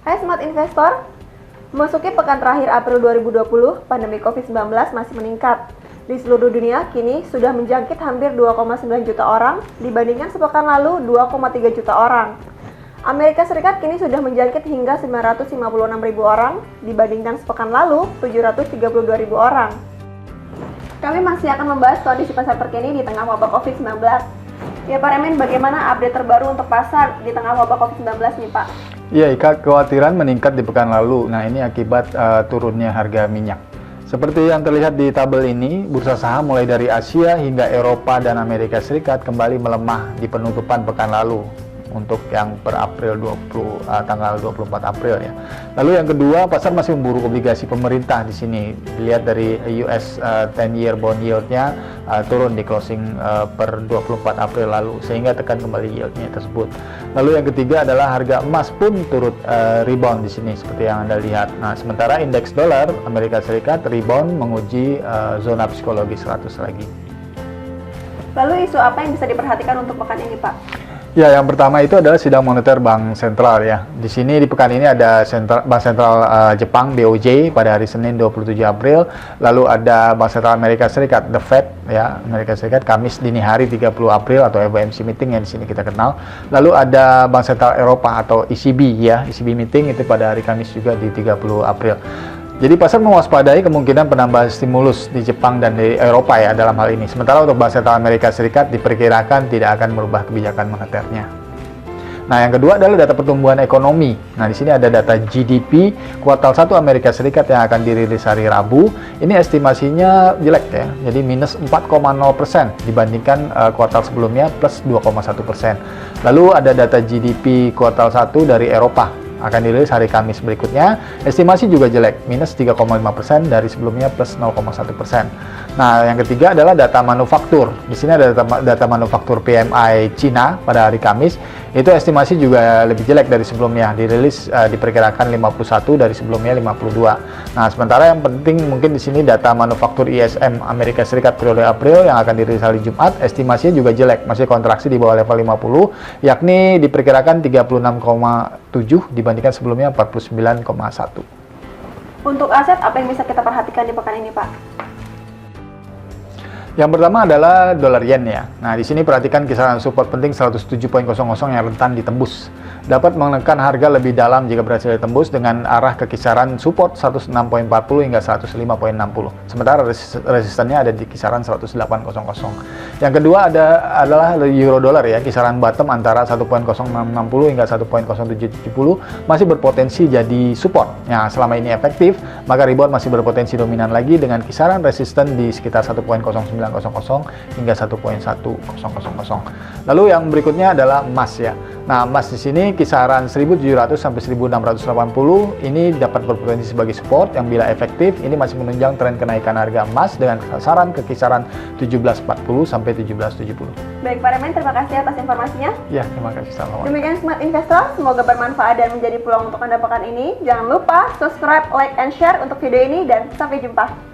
Hai Smart Investor, memasuki pekan terakhir April 2020, pandemi COVID-19 masih meningkat. Di seluruh dunia, kini sudah menjangkit hampir 2,9 juta orang, dibandingkan sepekan lalu 2,3 juta orang. Amerika Serikat kini sudah menjangkit hingga 956 ribu orang, dibandingkan sepekan lalu 732 ribu orang. Kami masih akan membahas kondisi pasar terkini di tengah wabah COVID-19. Ya Pak Remen, bagaimana update terbaru untuk pasar di tengah wabah COVID-19 nih Pak? Iya, Ika, kekhawatiran meningkat di pekan lalu. Nah, ini akibat turunnya harga minyak. Seperti yang terlihat di tabel ini, bursa saham mulai dari Asia hingga Eropa dan Amerika Serikat kembali melemah di penutupan pekan lalu untuk yang per April tanggal 24 April ya. Lalu yang kedua, pasar masih memburu obligasi pemerintah di sini. Dilihat dari US 10-year bond yield-nya turun di closing per 24 April lalu, sehingga tekan kembali yield-nya tersebut. Lalu yang ketiga adalah harga emas pun turut rebound di sini seperti yang Anda lihat. Nah, sementara indeks dolar Amerika Serikat rebound menguji zona psikologis 100 lagi. Lalu isu apa yang bisa diperhatikan untuk pekan ini Pak? Ya, yang pertama itu adalah sidang moneter Bank Sentral ya. Di sini di pekan ini ada Bank Sentral Jepang BOJ pada hari Senin 27 April, lalu ada Bank Sentral Amerika Serikat The Fed ya, Amerika Serikat Kamis dini hari 30 April atau FOMC meeting yang di sini kita kenal. Lalu ada Bank Sentral Eropa atau ECB ya, ECB meeting itu pada hari Kamis juga di 30 April. Jadi pasar mewaspadai kemungkinan penambahan stimulus di Jepang dan di Eropa ya dalam hal ini. Sementara untuk Bank Sentral Amerika Serikat diperkirakan tidak akan merubah kebijakan moneternya. Nah, yang kedua adalah data pertumbuhan ekonomi. Nah, di sini ada data GDP kuartal 1 Amerika Serikat yang akan dirilis hari Rabu. Ini estimasinya jelek ya. Jadi minus 4,0% dibandingkan kuartal sebelumnya plus 2,1%. Lalu ada data GDP kuartal 1 dari Eropa akan dirilis hari Kamis berikutnya. Estimasi juga jelek, minus 3,5% dari sebelumnya plus 0,1%. Nah, yang ketiga adalah data manufaktur. Di sini ada data manufaktur PMI Cina pada hari Kamis. Itu estimasi juga lebih jelek dari sebelumnya. Dirilis diperkirakan 51 dari sebelumnya 52. Nah, sementara yang penting mungkin di sini data manufaktur ISM Amerika Serikat periode April yang akan dirilis hari Jumat, estimasinya juga jelek, masih kontraksi di bawah level 50, yakni diperkirakan 36,7 dibandingkan sebelumnya 49,1. Untuk aset, apa yang bisa kita perhatikan di pekan ini Pak? Yang pertama adalah dolar yen ya. Nah, di sini perhatikan kisaran support penting 107.00 yang rentan ditembus. Dapat menekan harga lebih dalam jika berhasil ditembus dengan arah ke kisaran support 106.40 hingga 105.60. Sementara resistennya ada di kisaran 108.00. Yang kedua adalah euro dolar ya, kisaran bottom antara 1.0660 hingga 1.0770 masih berpotensi jadi support. Nah, selama ini efektif, maka rebound masih berpotensi dominan lagi dengan kisaran resisten di sekitar 1.0900 hingga 1.1000. Lalu yang berikutnya adalah emas ya. Nah, emas di sini kisaran 1.700 sampai 1.680 ini dapat berpotensi sebagai support yang bila efektif ini masih menunjang tren kenaikan harga emas dengan sasaran ke kisaran 1740 sampai 1770. Baik Pak Remen, terima kasih atas informasinya. Ya, terima kasih. Assalamualaikum. Demikian Smart Investor, semoga bermanfaat dan menjadi peluang untuk Anda pekan ini. Jangan lupa subscribe, like, and share untuk video ini dan sampai jumpa.